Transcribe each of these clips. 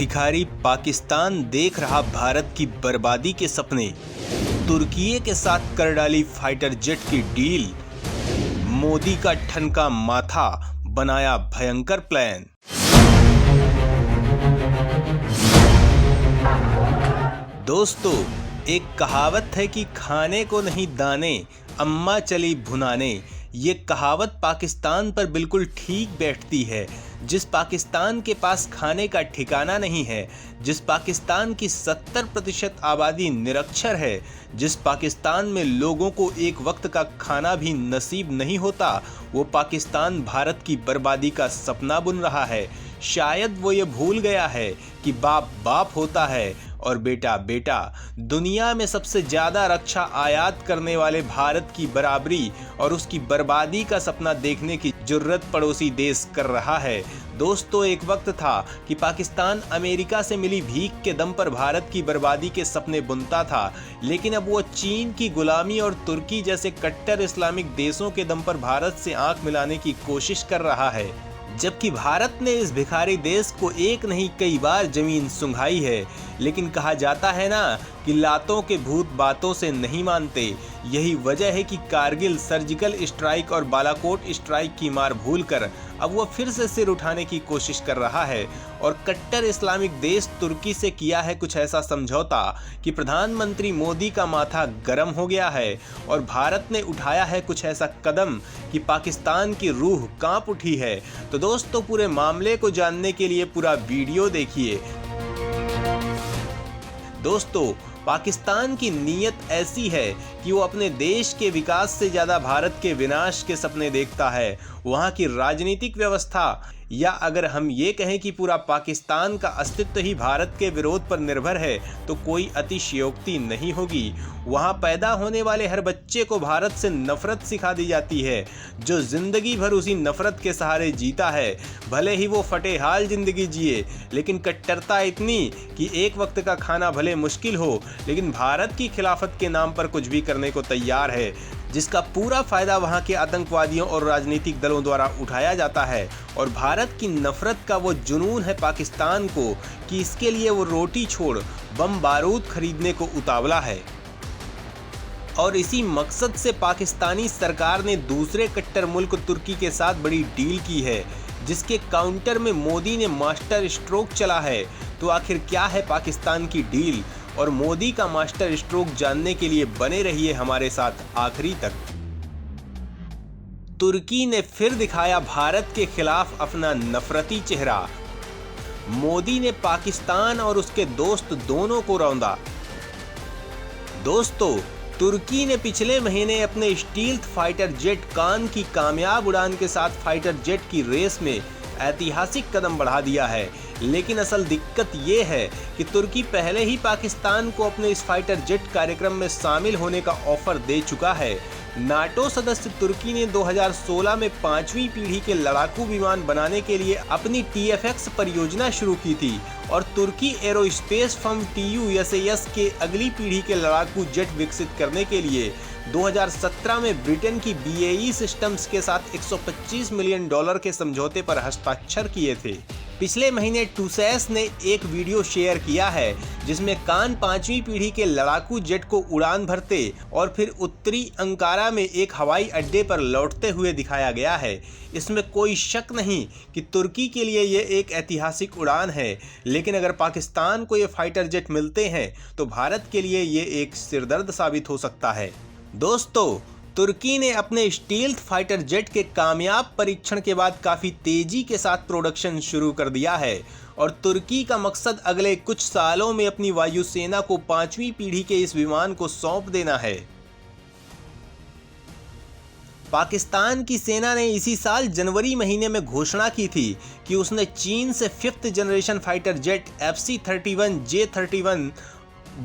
भिखारी पाकिस्तान देख रहा भारत की बर्बादी के सपने। तुर्की के साथ कर डाली फाइटर जेट की डील। मोदी का ठनका माथा, बनाया भयंकर प्लान। दोस्तों, एक कहावत है कि खाने को नहीं दाने, अम्मा चली भुनाने। ये कहावत पाकिस्तान पर बिल्कुल ठीक बैठती है। जिस पाकिस्तान के पास खाने का ठिकाना नहीं है, जिस पाकिस्तान की 70% आबादी निरक्षर है, जिस पाकिस्तान में लोगों को एक वक्त का खाना भी नसीब नहीं होता, वो पाकिस्तान भारत की बर्बादी का सपना बुन रहा है। शायद वो ये भूल गया है कि बाप बाप होता है और बेटा बेटा। दुनिया में सबसे ज़्यादा रक्षा आयात करने वाले भारत की बराबरी और उसकी बर्बादी का सपना देखने की जुर्रत पड़ोसी देश कर रहा है। दोस्तों, एक वक्त था कि पाकिस्तान अमेरिका से मिली भीख के दम पर भारत की बर्बादी के सपने बुनता था, लेकिन अब वो चीन की गुलामी और तुर्की जैसे कट्टर इस्लामिक देशों के दम पर भारत से आंख मिलाने की कोशिश कर रहा है। जबकि भारत ने इस भिखारी देश को एक नहीं कई बार जमीन सुंघाई है। लेकिन कहा जाता है ना कि लातों के भूत बातों से नहीं मानते। यही वजह है कि कारगिल, सर्जिकल स्ट्राइक और बालाकोट स्ट्राइक की मार भूलकर अब वो फिर से सिर उठाने की कोशिश कर रहा है और कट्टर इस्लामिक देश तुर्की से किया है कुछ ऐसा समझौता कि प्रधानमंत्री मोदी का माथा गर्म हो गया है और भारत ने उठाया है कुछ ऐसा कदम कि पाकिस्तान की रूह कांप उठी है। तो दोस्तों, पूरे मामले को जानने के लिए पूरा वीडियो देखिए। दोस्तों, पाकिस्तान की नीयत ऐसी है कि वो अपने देश के विकास से ज़्यादा भारत के विनाश के सपने देखता है। वहाँ की राजनीतिक व्यवस्था, या अगर हम ये कहें कि पूरा पाकिस्तान का अस्तित्व ही भारत के विरोध पर निर्भर है, तो कोई अतिशयोक्ति नहीं होगी। वहाँ पैदा होने वाले हर बच्चे को भारत से नफरत सिखा दी जाती है, जो जिंदगी भर उसी नफरत के सहारे जीता है। भले ही वो फटे हाल जिंदगी जिए, लेकिन कट्टरता इतनी कि एक वक्त का खाना भले मुश्किल हो, लेकिन भारत की खिलाफत के नाम पर कुछ भी करने को तैयार है, जिसका पूरा फायदा वहां के आतंकवादियों और राजनीतिक दलों द्वारा उठाया जाता है। और भारत की नफरत का वो जुनून है पाकिस्तान को कि इसके लिए वो रोटी छोड़ बम बारूद खरीदने को उतावला है। और इसी मकसद से पाकिस्तानी सरकार ने दूसरे कट्टर मुल्क तुर्की के साथ बड़ी डील की है, जिसके काउंटर में मोदी ने मास्टर स्ट्रोक चला है। तो आखिर क्या है पाकिस्तान की डील और मोदी का मास्टर स्ट्रोक जानने के लिए बने रहिए हमारे साथ आखिरी तक। तुर्की ने फिर दिखाया भारत के खिलाफ अपना नफरती चेहरा। मोदी ने पाकिस्तान और उसके दोस्त दोनों को रौंदा। दोस्तों, तुर्की ने पिछले महीने अपने स्टील्थ फाइटर जेट कान की कामयाब उड़ान के साथ फाइटर जेट की रेस में ऐतिहासिक कदम बढ़ा दिया है। लेकिन असल दिक्कत ये है कि तुर्की पहले ही पाकिस्तान को अपने इस फाइटर जेट कार्यक्रम में शामिल होने का ऑफर दे चुका है। नाटो सदस्य तुर्की ने 2016 में 5वीं पीढ़ी के लड़ाकू विमान बनाने के लिए अपनी TFX परियोजना शुरू की थी और तुर्की एरोस्पेस फर्म TUSAS के अगली पीढ़ी के लड़ाकू जेट विकसित करने के लिए 2017 में ब्रिटेन की BAE सिस्टम्स के साथ $125 मिलियन के समझौते पर हस्ताक्षर किए थे। पिछले महीने टूसैस ने एक वीडियो शेयर किया है जिसमें कान 5वीं पीढ़ी के लड़ाकू जेट को उड़ान भरते और फिर उत्तरी अंकारा में एक हवाई अड्डे पर लौटते हुए दिखाया गया है। इसमें कोई शक नहीं कि तुर्की के लिए ये एक ऐतिहासिक उड़ान है, लेकिन अगर पाकिस्तान को ये फाइटर जेट मिलते हैं तो भारत के लिए ये एक सिरदर्द साबित हो सकता है। दोस्तों, तुर्की ने अपने स्टील्थ फाइटर जेट के कामयाब परीक्षण के बाद काफ़ी तेज़ी के साथ प्रोडक्शन शुरू कर दिया है और तुर्की का मकसद अगले कुछ सालों में अपनी वायुसेना को 5वीं पीढ़ी के इस विमान को सौंप देना है। पाकिस्तान की सेना ने इसी साल जनवरी महीने में घोषणा की थी कि उसने चीन से 5th generation fighter jet FC-31J-31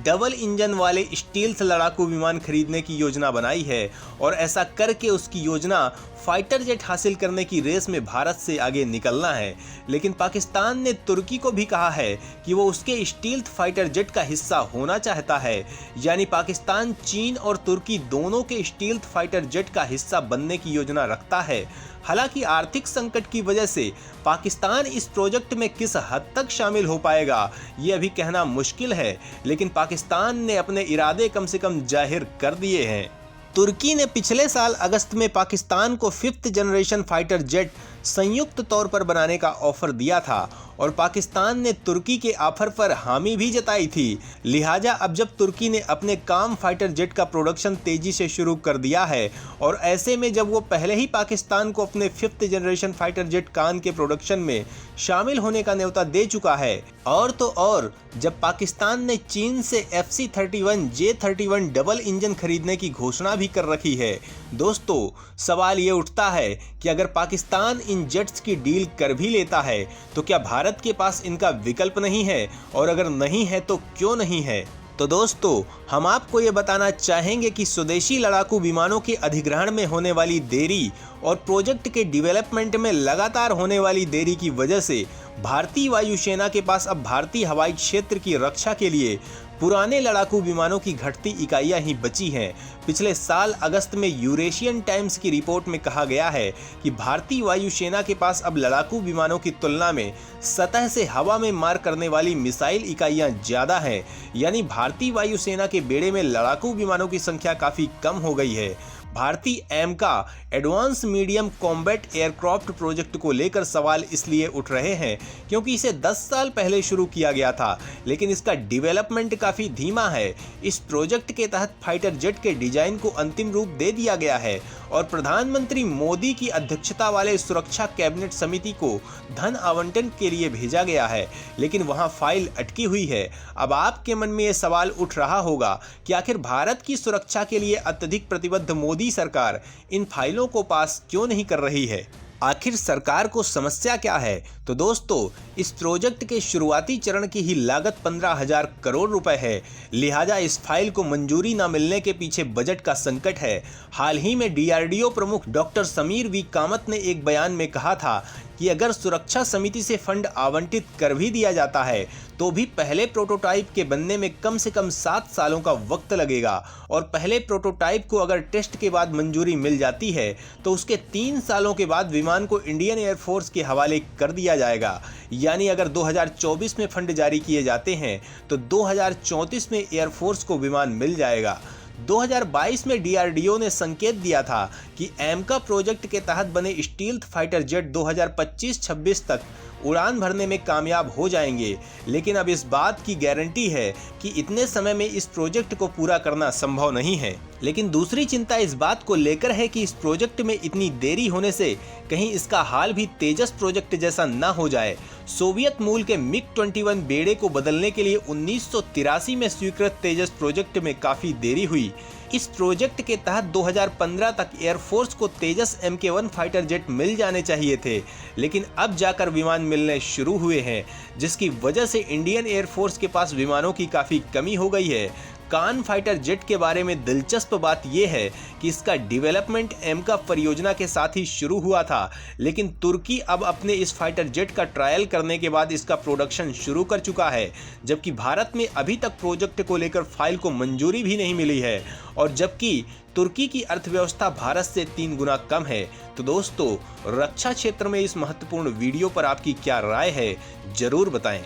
double engine वाले स्टील्थ लड़ाकू विमान खरीदने की योजना बनाई है और ऐसा करके उसकी योजना फाइटर जेट हासिल करने की रेस में भारत से आगे निकलना है, लेकिन पाकिस्तान ने तुर्की को भी कहा है कि वो उसके स्टील्थ फाइटर जेट का हिस्सा होना चाहता है। यानी पाकिस्तान चीन और तुर्की दोनों के स्टील्थ फाइटर जेट का हिस्सा बनने की योजना रखता है। हालांकि आर्थिक संकट की वजह से पाकिस्तान इस प्रोजेक्ट में किस हद तक शामिल हो पाएगा ये अभी कहना मुश्किल है, लेकिन पाकिस्तान ने अपने इरादे कम से कम जाहिर कर दिए हैं। तुर्की ने पिछले साल अगस्त में पाकिस्तान को 5th जनरेशन फाइटर जेट संयुक्त तौर पर बनाने का ऑफर दिया था और पाकिस्तान ने तुर्की के ऑफर पर हामी भी जताई थी। लिहाजा अब जब तुर्की ने अपने काम फाइटर जेट का प्रोडक्शन तेजी से शुरू कर दिया है और ऐसे में जब वो पहले ही पाकिस्तान को अपने 5th जनरेशन फाइटर जेट कान के प्रोडक्शन में शामिल होने का न्योता दे चुका है, और तो और जब पाकिस्तान ने चीन से FC-31 J-31 डबल इंजन खरीदने की घोषणा भी कर रखी है, दोस्तों सवाल ये उठता है कि अगर पाकिस्तान इन जेट्स की डील कर भी लेता है तो क्या भारत के पास इनका विकल्प नहीं है, और अगर नहीं है तो क्यों नहीं है। तो दोस्तों हम आपको ये बताना चाहेंगे कि स्वदेशी लड़ाकू विमानों के अधिग्रहण में होने वाली देरी और प्रोजेक्ट के डेवलपमेंट में लगातार होने वाली देरी की वजह से भारतीय वायुसेना के पास अब भारतीय हवाई क्षेत्र की रक्षा के लिए पुराने लड़ाकू विमानों की घटती इकाइयां ही बची हैं। पिछले साल अगस्त में यूरेशियन टाइम्स की रिपोर्ट में कहा गया है कि भारतीय वायुसेना के पास अब लड़ाकू विमानों की तुलना में सतह से हवा में मार करने वाली मिसाइल इकाइयां ज्यादा हैं। यानी भारतीय वायुसेना के बेड़े में लड़ाकू विमानों की संख्या काफी कम हो गई है। भारतीय AMCA advance medium combat aircraft project को लेकर सवाल इसलिए उठ रहे हैं क्योंकि इसे 10 साल पहले शुरू किया गया था, लेकिन इसका डेवलपमेंट काफी धीमा है। इस प्रोजेक्ट के तहत फाइटर जेट के डिजाइन को अंतिम रूप दे दिया गया है और प्रधानमंत्री मोदी की अध्यक्षता वाले सुरक्षा कैबिनेट समिति को धन आवंटन के लिए भेजा गया है, लेकिन वहां फाइल अटकी हुई है। अब आपके मन में यह सवाल उठ रहा होगा कि आखिर भारत की सुरक्षा के लिए अत्यधिक प्रतिबद्ध मोदी सरकार इन फाइलों को पास क्यों नहीं कर रही है। आखिर सरकार को समस्या क्या है? तो दोस्तों इस प्रोजेक्ट के शुरुआती चरण की ही लागत 15,000 करोड़ रुपए है, लिहाजा इस फाइल को मंजूरी न मिलने के पीछे बजट का संकट है। हाल ही में DRDO प्रमुख डॉक्टर समीर वी कामत ने एक बयान में कहा था कि अगर सुरक्षा समिति से फंड आवंटित कर भी दिया जाता है तो भी पहले प्रोटोटाइप के बनने में कम से कम 7 सालों का वक्त लगेगा, और पहले प्रोटोटाइप को अगर टेस्ट के बाद मंजूरी मिल जाती है तो उसके 3 सालों के बाद विमान को इंडियन एयरफोर्स के हवाले कर दिया जाएगा। यानी अगर 2024 में फंड जारी किए जाते हैं तो 2034 में एयरफोर्स को विमान मिल जाएगा। 2022 में DRDO ने संकेत दिया था कि एमका प्रोजेक्ट के तहत बने स्टील्थ फाइटर जेट 2025-26 तक उड़ान भरने में कामयाब हो जाएंगे, लेकिन अब इस बात की गारंटी है कि इतने समय में इस प्रोजेक्ट को पूरा करना संभव नहीं है। लेकिन दूसरी चिंता इस बात को लेकर है कि इस प्रोजेक्ट में इतनी देरी होने से कहीं इसका हाल भी तेजस प्रोजेक्ट जैसा ना हो जाए। सोवियत मूल के MiG-21 बेड़े को बदलने के लिए 1983 में स्वीकृत तेजस प्रोजेक्ट में काफी देरी हुई। इस प्रोजेक्ट के तहत 2015 तक एयरफोर्स को तेजस MK-1 फाइटर जेट मिल जाने चाहिए थे, लेकिन अब जाकर विमान मिलने शुरू हुए हैं, जिसकी वजह से इंडियन एयरफोर्स के पास विमानों की काफी कमी हो गई है। कान फाइटर जेट के बारे में दिलचस्प बात यह है कि इसका डेवलपमेंट एमका परियोजना के साथ ही शुरू हुआ था, लेकिन तुर्की अब अपने इस फाइटर जेट का ट्रायल करने के बाद इसका प्रोडक्शन शुरू कर चुका है, जबकि भारत में अभी तक प्रोजेक्ट को लेकर फाइल को मंजूरी भी नहीं मिली है, और जबकि तुर्की की अर्थव्यवस्था भारत से 3 गुना कम है। तो दोस्तों रक्षा क्षेत्र में इस महत्वपूर्ण वीडियो पर आपकी क्या राय है, जरूर बताएं।